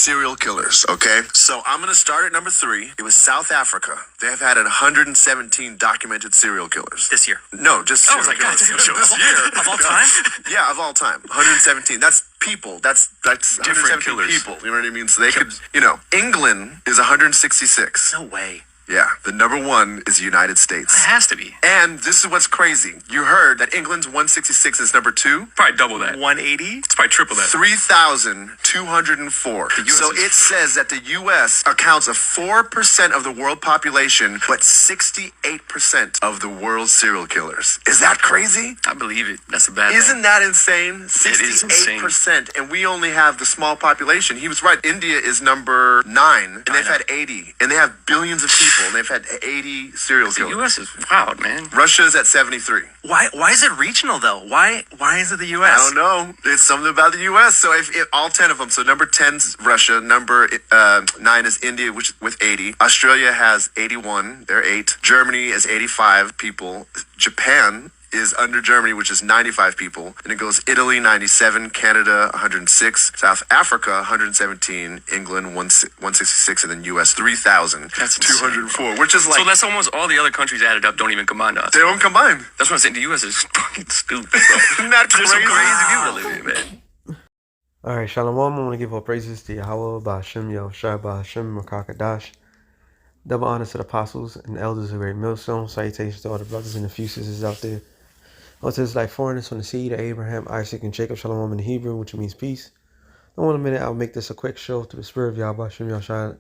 serial killers, okay? So I'm going to start at number 3. It was South Africa. They have had 117 documented serial killers. This year? No, just I was like, God, this year. Of all time? Yeah, of all time. 117. That's people. That's Different 117 killers. people. You know what I mean? So they could, England is 166. No way. Yeah, the number 1 is the United States. It has to be. And this is what's crazy. You heard that England's 166 is number 2. Probably double that. 180? It's probably triple that. 3,204. So it says that the U.S. accounts of 4% of the world population, but 68% of the world's serial killers. Is that crazy? I believe it. That's a bad Isn't thing. that insane? It is insane. 68%. And we only have the small population. He was right. India is number 9, and they've had 80. And they have billions of people, and they've had 80 serial The killers. U.S. is wild, man. Russia is at 73. Why is it regional, though? Why is it the U.S.? I don't know. It's something about the U.S. So if all 10 of them. So number 10's Russia. Number 9 is India, which with 80. Australia has 81. They're 8. Germany is 85 people. Japan is under Germany, which is 95 people. And it goes Italy, 97, Canada, 106, South Africa, 117, England, 166, and then U.S., 3,204, which is like... So that's almost all the other countries added up don't even combine to us. They don't combine. That's what I'm saying. The U.S. is fucking stupid, bro. Isn't that There's some crazy? crazy people that live here, man. Alright, Shalom. I want to give all praises to Yahweh, Ba'ashem, Yahushua, Ba'ashem, Rakakadash. Double honors to the apostles and elders of Great Millstone. Salutations to all the brothers and the few sisters out there. Also, it's like foreigners from the seed of Abraham, Isaac, and Jacob. Shalom in Hebrew, which means peace. In 1 minute, I'll make this a quick show through the spirit of Yahweh, Shem Yahushua.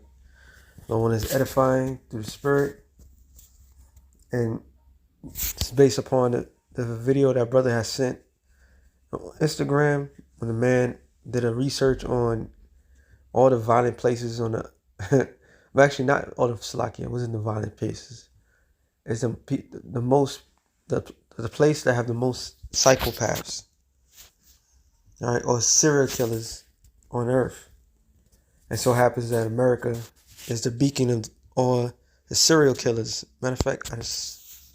No one is edifying through the spirit. And it's based upon the video that brother has sent on Instagram when the man did a research on all the violent places on the... well, actually, not all of Slovakia. It wasn't the violent places. It's the place that have the most psychopaths, all right, or serial killers on earth. And so happens that America is the beacon of all the serial killers. Matter of fact, let's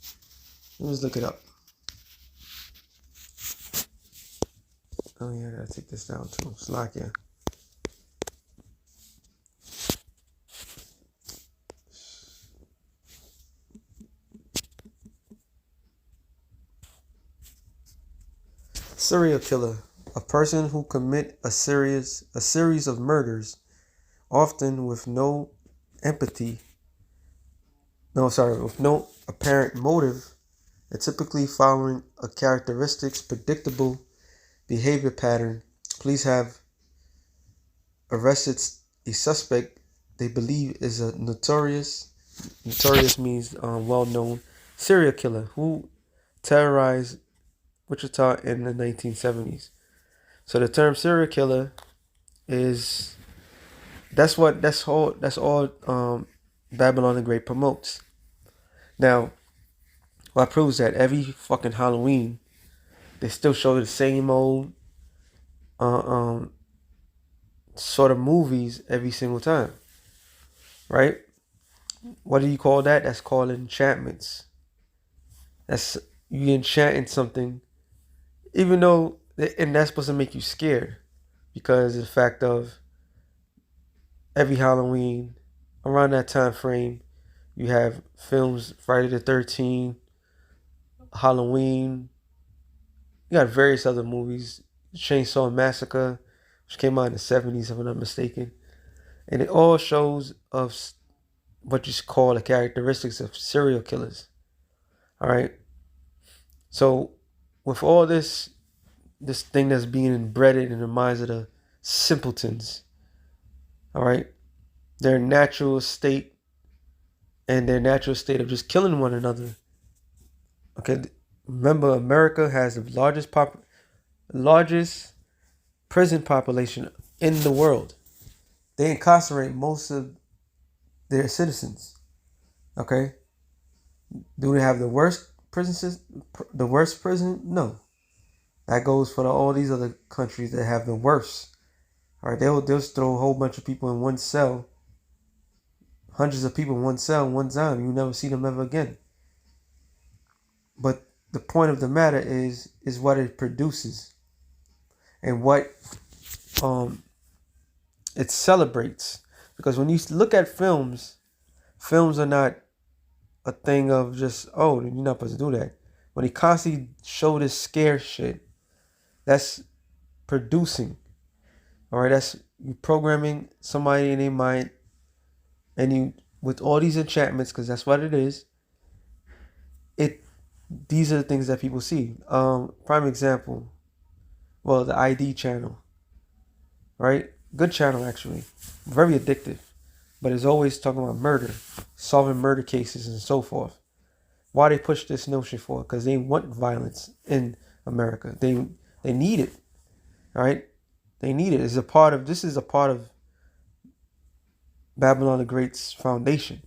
look it up. Oh yeah, I gotta take this down too. Slovakia. Serial killer, a person who commit a series of murders, often with no apparent motive, and typically following a predictable behavior pattern. Police have arrested a suspect they believe is a notorious means well-known serial killer who terrorized Wichita in the 1970s. So the term serial killer is that's all Babylon the Great promotes. Now, what proves that every fucking Halloween they still show the same old sort of movies every single time, right? What do you call that? That's called enchantments. That's you enchanting something. Even though, and that's supposed to make you scared, because the fact of every Halloween, around that time frame, you have films, Friday the 13th, Halloween, you got various other movies, Chainsaw Massacre, which came out in the 70s, if I'm not mistaken. And it all shows of what you call the characteristics of serial killers. All right. So, with all this thing that's being embedded in the minds of the simpletons, all right, their natural state of just killing one another. Okay, remember, America has the largest prison population in the world. They incarcerate most of their citizens. Okay, do they have the worst prison? No. That goes for all these other countries that have the worst. All right, they'll just throw a whole bunch of people in one cell, hundreds of people in one cell, one time. You never see them ever again. But the point of the matter is what it produces, and what It celebrates. Because when you look at films, films are not a thing of just, oh, you're not supposed to do that. When he constantly show this scare shit, that's producing. All right, that's you programming somebody in their mind, and you with all these enchantments, because that's what it is. These are the things that people see. Prime example, well, the ID channel, right? Good channel actually, very addictive, but it's always talking about murder, solving murder cases, and so forth. Why they push this notion for? Because they want violence in America. They need it. All right, they need it. It's a part of. This is a part of Babylon the Great's foundation.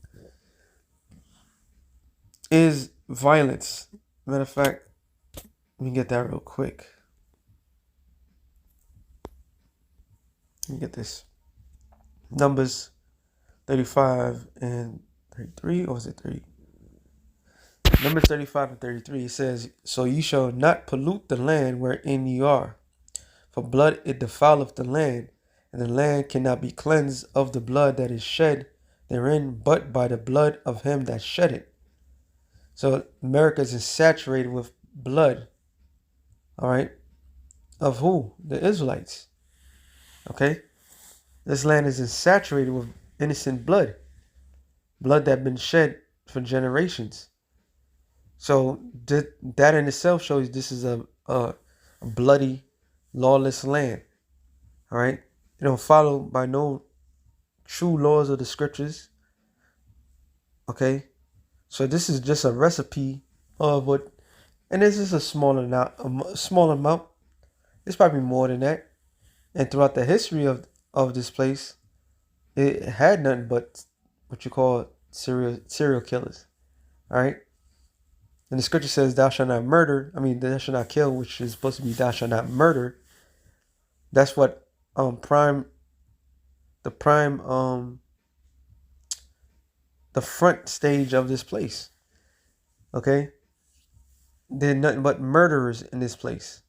Is violence. Matter of fact, let me get that real quick. Let me get this. Numbers 35 and 33, or is it 30? Numbers 35 and 33, it says, So ye shall not pollute the land wherein ye are, for blood it defileth the land, and the land cannot be cleansed of the blood that is shed therein, but by the blood of him that shed it. So America is saturated with blood. All right. Of who? The Israelites. Okay. This land is saturated with innocent blood. Blood that been shed for generations. So that in itself shows this is a bloody, lawless land. All right. You don't follow by no true laws of the scriptures. Okay. So this is just a recipe of what, and this is a small amount. It's probably more than that. And throughout the history of this place, it had nothing but what you call serial killers. All right. And the scripture says, "Thou shalt not murder." I mean, "Thou shalt not kill," which is supposed to be "Thou shalt not murder." That's what the front stage of this place. Okay, they're nothing but murderers in this place.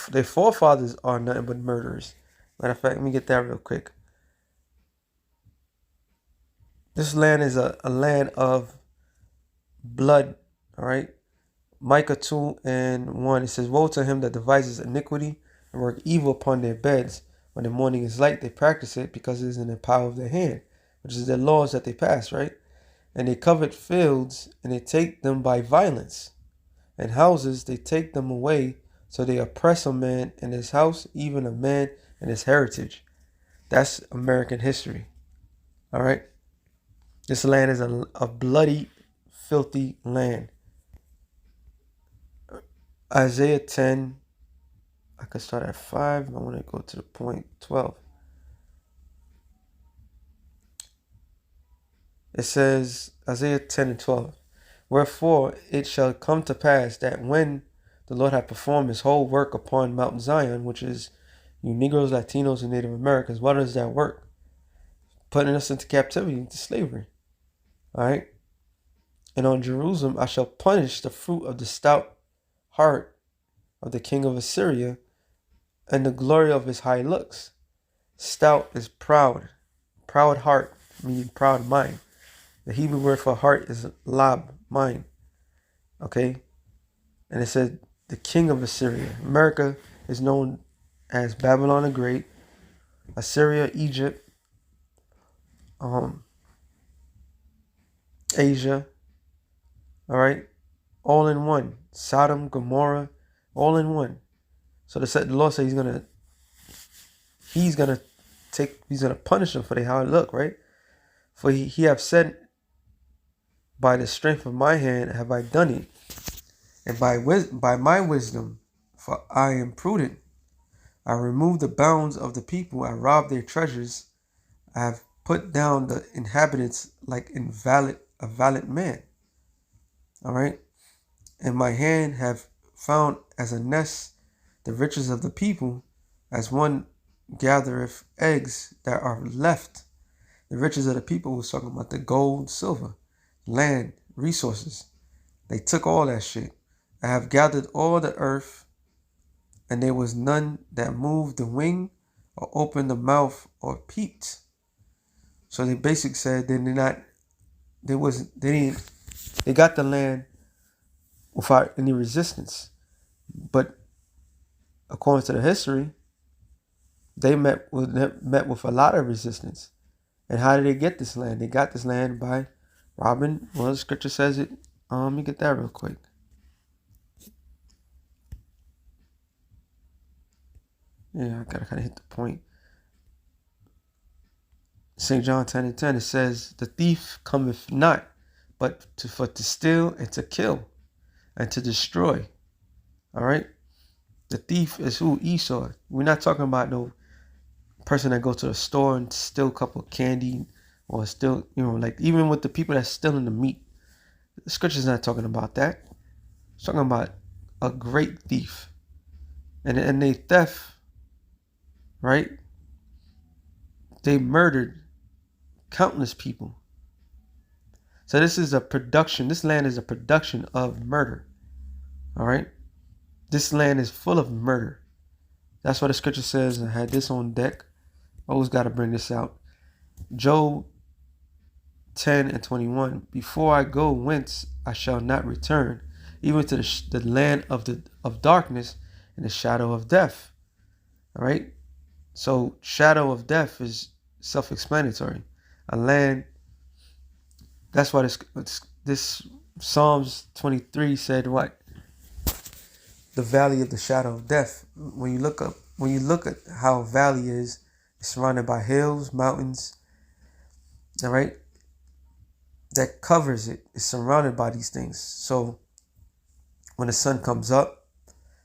Their forefathers are nothing but murderers. Matter of fact, let me get that real quick. This land is a land of blood. All right. Micah 2 and 1, it says, Woe to him that devises iniquity and work evil upon their beds. When the morning is light, they practice it because it is in the power of their hand, which is the laws that they pass, right? And they covet fields, and they take them by violence. And houses, they take them away, so they oppress a man in his house, even a man in his heritage. That's American history. All right? This land is a bloody, filthy land. Isaiah 10, I could start at 5. I want to go to the point 12. It says, Isaiah 10 and 12. Wherefore it shall come to pass that when the Lord hath performed his whole work upon Mount Zion, which is you Negroes, Latinos, and Native Americans, what is that work? Putting us into captivity, into slavery. All right? And on Jerusalem I shall punish the fruit of the stout heart of the king of Assyria, and the glory of his high looks. Stout is proud. Proud heart, meaning proud mind. The Hebrew word for heart is lab, mind. Okay? And it said the king of Assyria. America is known as Babylon the Great, Assyria, Egypt, Asia. All right? All in one. Sodom, Gomorrah, all in one. So the Lord said he's gonna punish them for how it look, right? For he have said, by the strength of my hand have I done it, and by my wisdom, for I am prudent. I remove the bounds of the people, I rob their treasures, I have put down the inhabitants like a valid man. All right? And my hand have found as a nest the riches of the people, as one gathereth eggs that are left. The riches of the people was talking about the gold, silver, land, resources. They took all that shit. I have gathered all the earth, and there was none that moved the wing or opened the mouth or peeped. So they basically said they got the land without any resistance. But according to the history, they met with a lot of resistance. And how did they get this land? They got this land by robbing. Well, the scripture says it. Let me get that real quick. Yeah, I gotta kind of hit the point. St. John 10:10, it says, "The thief cometh not, but to steal and to kill and to destroy." All right? The thief is who? Esau. We're not talking about no person that goes to the store and steal a couple of candy or steal, like even with the people that's stealing the meat. The scripture's not talking about that. It's talking about a great thief. And they theft, right? They murdered countless people. So this is a production. This land is a production of murder. All right? This land is full of murder. That's what the scripture says. I had this on deck. Always got to bring this out. Job 10:21. "Before I go whence I shall not return, even to the land of darkness and the shadow of death." All right? So shadow of death is self-explanatory. A land. That's why this Psalms 23 said what? The valley of the shadow of death. When you look at how a valley is, it's surrounded by hills, mountains, all right, that covers it. It's surrounded by these things. So when the sun comes up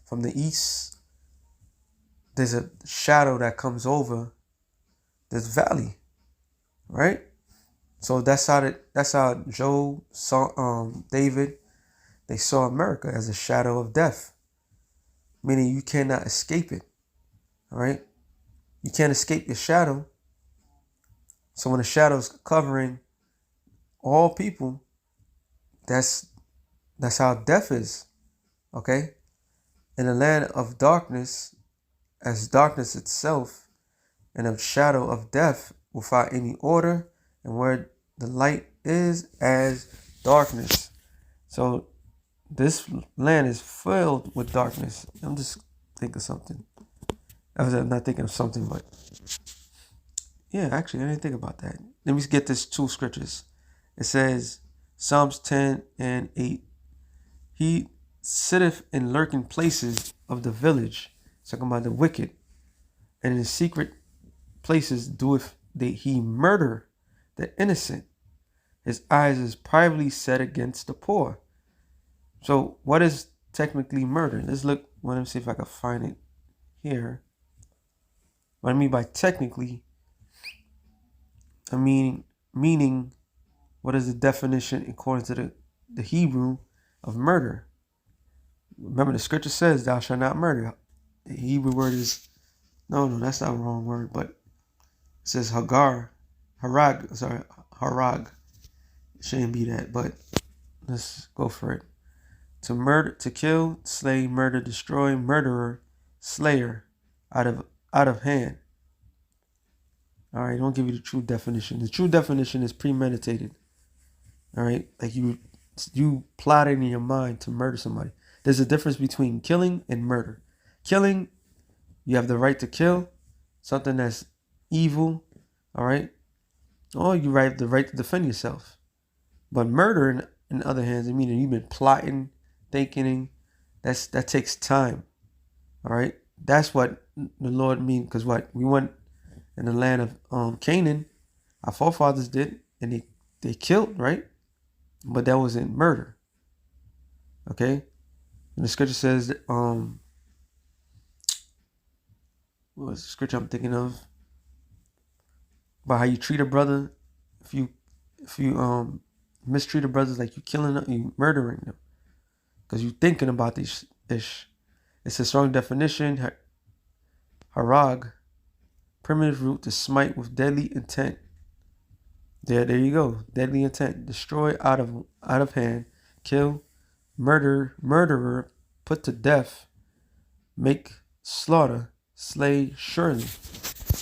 from the east, there's a shadow that comes over this valley, right? So that's how Job saw David. They saw America as a shadow of death, meaning you cannot escape it. All right, you can't escape your shadow. So when the shadow's covering all people, that's how death is. Okay, in the land of darkness, as darkness itself, and of shadow of death, without any order, and where the light is as darkness. So this land is filled with darkness. I'm just thinking something. I'm not thinking of something, but yeah, actually, I didn't think about that. Let me get this two scriptures. It says, Psalms 10:8. "He sitteth in lurking places of the village." It's talking about the wicked. "And in secret places doeth he murder the innocent. His eyes is privately set against the poor." So what is technically murder? Let's look. Let me see if I can find it here. What I mean by technically, I mean meaning, what is the definition according to the Hebrew of murder? Remember, the scripture says, "Thou shalt not murder." The Hebrew word is, no, that's not the wrong word, but it says harag. It shouldn't be that, but let's go for it. To murder, to kill, slay, murder, destroy, murderer, slayer, out of hand. All right, don't give you the true definition. The true definition is premeditated. All right, like you plotted in your mind to murder somebody. There's a difference between killing and murder. Killing, you have the right to kill something that's evil, all right, or you have the right to defend yourself. But murder, in other hands, I mean, you've been plotting, thinking. That takes time. All right, that's what the Lord means. Because what we went in the land of Canaan, our forefathers did, and they killed, right? But that wasn't murder. Okay, and the scripture says that, what was the scripture I'm thinking of? About how you treat a brother. If you mistreat a brother, like you killing them, you murdering them, because you thinking about this. It's a strong definition. Harag, primitive root, to smite with deadly intent. There you go. Deadly intent. Destroy out of hand. Kill. Murderer. Put to death. Make slaughter. Slay surely.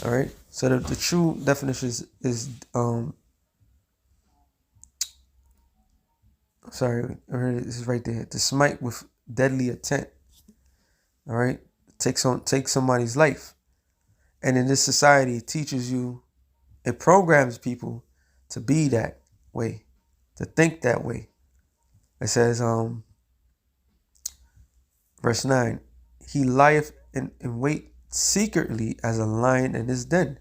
All right. So the true definition is sorry, this is right there. To smite with deadly intent. All right. Take somebody's life. And in this society, it teaches you, it programs people to be that way, to think that way. It says, verse 9, he lieth in wait secretly as a lion in his den.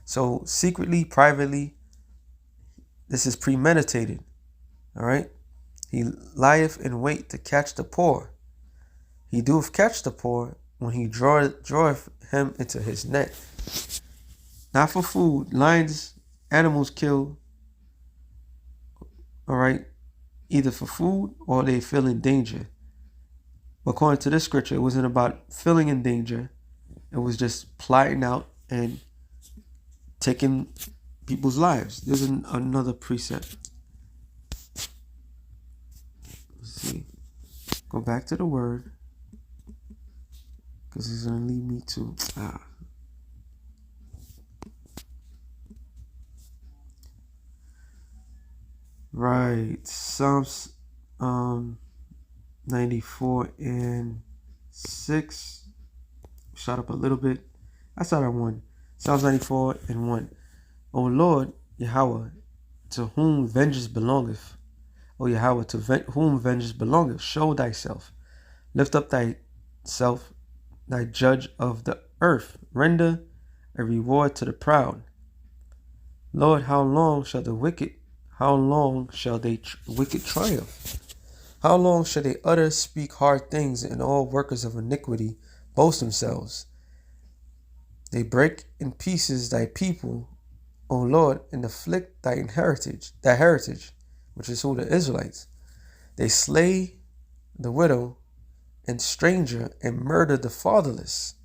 So secretly, privately, this is premeditated. All right. He lieth in wait to catch the poor. He doeth catch the poor when he draweth him into his net. Not for food. Lions, animals kill, all right, either for food or they feel in danger. But according to this scripture, it wasn't about feeling in danger. It was just plotting out and taking people's lives. There's another precept. Let's see. Go back to the word, because he's going to lead me to... Right. Psalms 94 and 6. Shut up a little bit. I started at 1. Psalms 94 and 1. O Lord, Yahweh, to whom vengeance belongeth. O Yahweh, to whom vengeance belongeth, show thyself. Lift up thyself, thy judge of the earth. Render a reward to the proud. Lord, how long shall the wicked triumph? How long shall they speak hard things, and all workers of iniquity boast themselves? They break in pieces thy people, O Lord, and afflict thy heritage, which is who? The Israelites. They slay the widow and stranger, and murder the fatherless.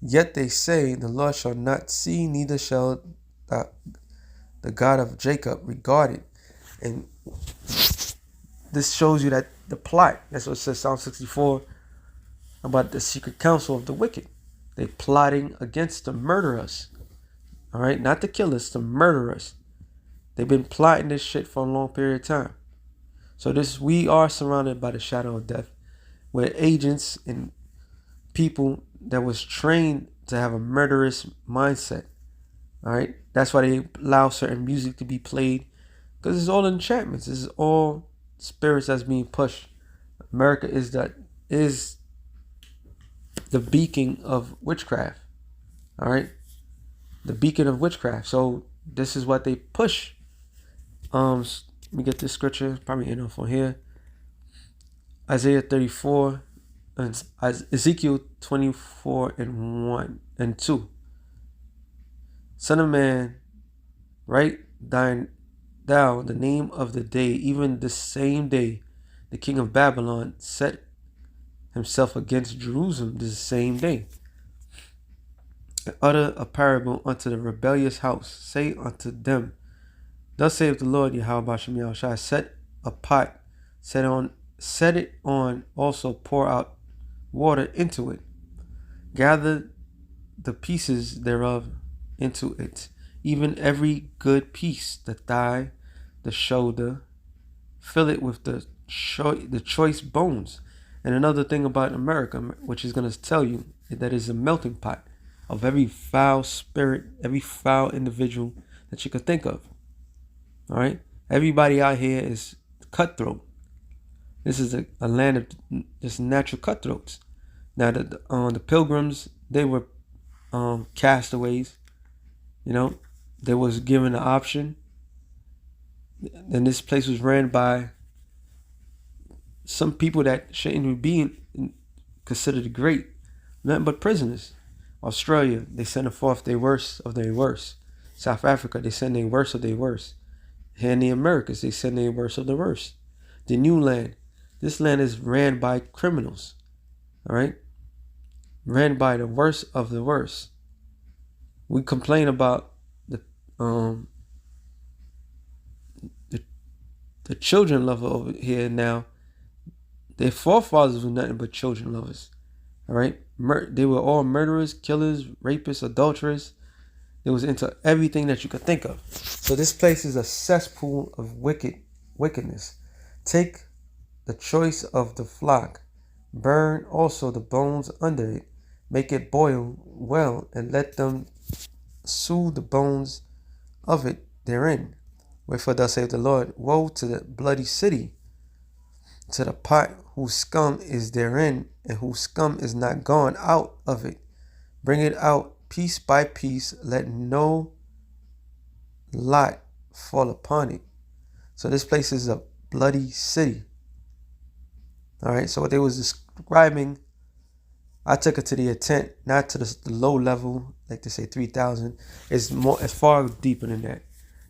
Yet they say, the Lord shall not see, neither shall the God of Jacob regard it. And this shows you that the plot, that's what it says, Psalm 64, about the secret counsel of the wicked. They plotting against to murder us. All right, not to kill us, to murder us. They've been plotting this shit for a long period of time. So we are surrounded by the shadow of death, where agents and people that was trained to have a murderous mindset. All right, that's why they allow certain music to be played, because it's all enchantments. This is all spirits that's being pushed. America is the beacon of witchcraft. All right, the beacon of witchcraft. So this is what they push. Let me get this scripture. Probably enough on here. Isaiah 34 and Ezekiel 24 and 1 and 2. Son of man, write down the name of the day, even the same day the king of Babylon set himself against Jerusalem, this same day. And utter a parable unto the rebellious house. Say unto them, thus saith the Lord Yahweh Bashem Yahushua, set a pot, set it on, also pour out water into it. Gather the pieces thereof into it, even every good piece, the thigh, the shoulder, fill it with the choice bones. And another thing about America, which is going to tell you that is a melting pot of every foul spirit, every foul individual that you could think of. All right, everybody out here is cutthroat. This is a land of just natural cutthroats. Now the pilgrims, they were castaways. You know, they was given the option. Then this place was ran by some people that shouldn't be considered great, nothing but prisoners. Australia, they send forth their worst of their worst. South Africa, they send their worst of their worst. Here in the Americas, they send their worst of the worst. The new land, this land is ran by criminals. All right, ran by the worst of the worst. We complain about the children lover over here now. Their forefathers were nothing but children lovers. All right. They were all murderers, killers, rapists, adulterers. It was into everything that you could think of. So this place is a cesspool of wickedness. Take the choice of the flock, burn also the bones under it, make it boil well, and let them soothe the bones of it therein. Wherefore thus saith the Lord, woe to the bloody city, to the pot whose scum is therein, and whose scum is not gone out of it. Bring it out piece by piece, let no lot fall upon it. So this place is a bloody city. All right, so what they was describing, I took it to the intent, not to the low level, like they say 3,000. It's more, it's far deeper than that.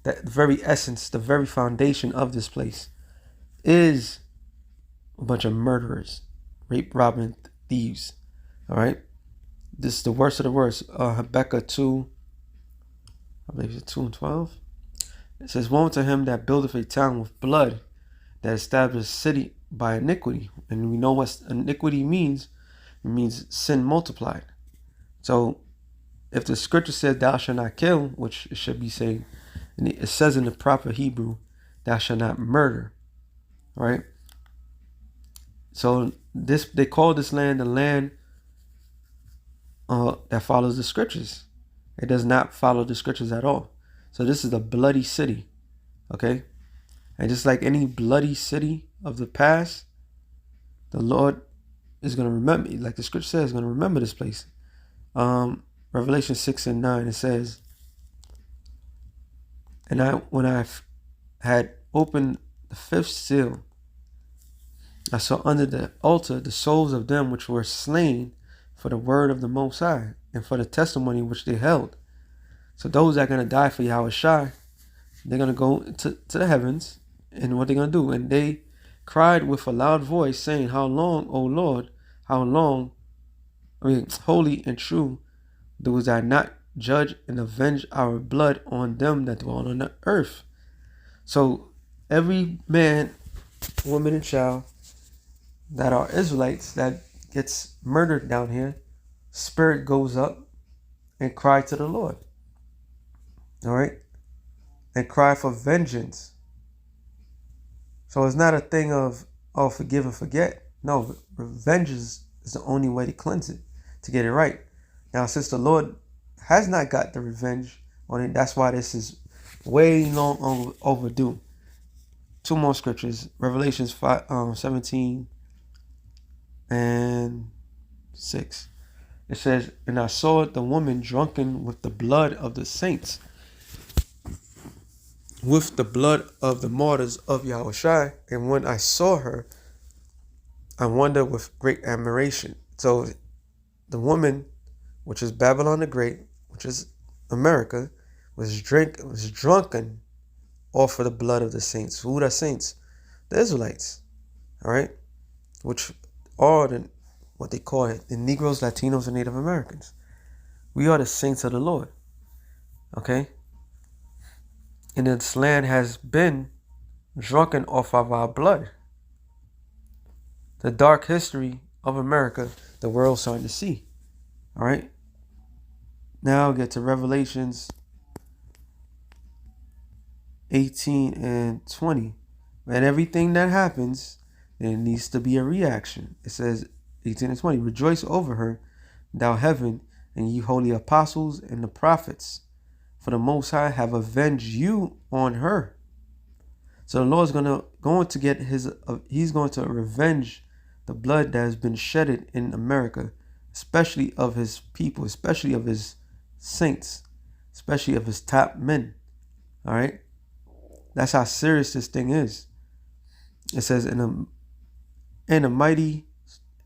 That very essence, the very foundation of this place is a bunch of murderers, rape, robbing, thieves. All right, this is the worst of the worst. Habakkuk 2, I believe it's 2 and 12. It says, woe to him that buildeth a town with blood, that established a city by iniquity. And we know what iniquity means. It means sin multiplied. So if the scripture says thou shalt not kill, which it should be saying, and it says in the proper Hebrew, thou shalt not murder. Right? So this, they call this land the land that follows the scriptures. It does not follow the scriptures at all. So this is a bloody city. Okay? And just like any bloody city of the past, the Lord is going to remember, like the scripture says, going to remember this place. Revelation 6 and 9, it says, and when I had opened the fifth seal, I saw under the altar the souls of them which were slain for the word of the Most High and for the testimony which they held. So those that are going to die for Yahushua, they're going to go to the heavens, and what they're going to do? And they cried with a loud voice, saying, how long, O Lord, how long, holy and true, dost thou not judge and avenge our blood on them that dwell on the earth? So every man, woman, and child that are Israelites that gets murdered down here, spirit goes up and cry to the Lord. All right? And cry for vengeance. So it's not a thing of, oh, forgive and forget. No, revenge is the only way to cleanse it, to get it right. Now, since the Lord has not got the revenge on it, that's why this is way long overdue. Two more scriptures. Revelations 17 and 6. It says, and I saw the woman drunken with the blood of the saints, with the blood of the martyrs of Yahushua. And when I saw her, I wondered with great admiration. So the woman, which is Babylon the Great, which is America, was drunken off of the blood of the saints. Who are the saints? The Israelites. All right? Which are what they call it, the Negroes, Latinos, and Native Americans. We are the saints of the Lord. Okay? And this land has been drunken off of our blood. The dark history of America, the world's starting to see. All right? Now get to Revelations 18 and 20. And everything that happens, there needs to be a reaction. It says 18 and 20, rejoice over her, thou heaven, and ye holy apostles and the prophets, for the Most High have avenged you on her. So the Lord's going to get his, he's going to revenge the blood that has been shedded in America, especially of his people, especially of his saints, especially of his top men. All right? That's how serious this thing is. It says, and a mighty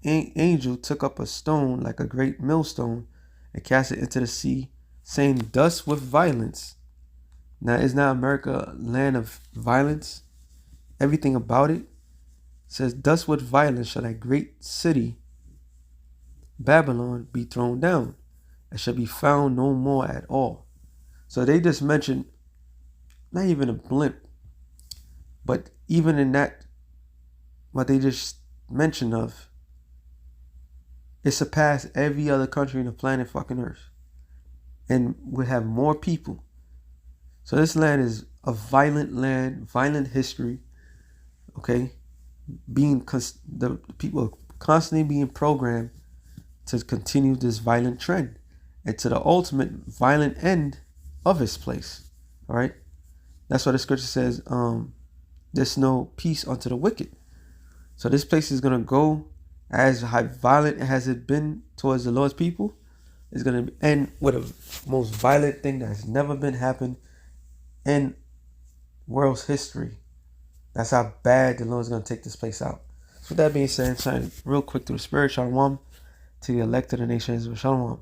angel took up a stone like a great millstone and cast it into the sea, saying, thus with violence. Now, is not America a land of violence? Everything about it says, thus with violence shall that great city, Babylon, be thrown down, and shall be found no more at all. So they just mentioned, not even a blimp, but even in that, what they just mentioned of, it surpassed every other country in the planet fucking Earth, and would have more people. So this land is a violent land, violent history. Okay, the people are constantly being programmed to continue this violent trend and to the ultimate violent end of this place. All right, that's why the scripture says, "There's no peace unto the wicked." So this place is gonna go as violent as it been towards the Lord's people. It's gonna end with a most violent thing that's never been happened in world's history. That's how bad the Lord's gonna take this place out. So with that being said, I'm real quick through the spirit, shalom to the elect of the nations, shalom.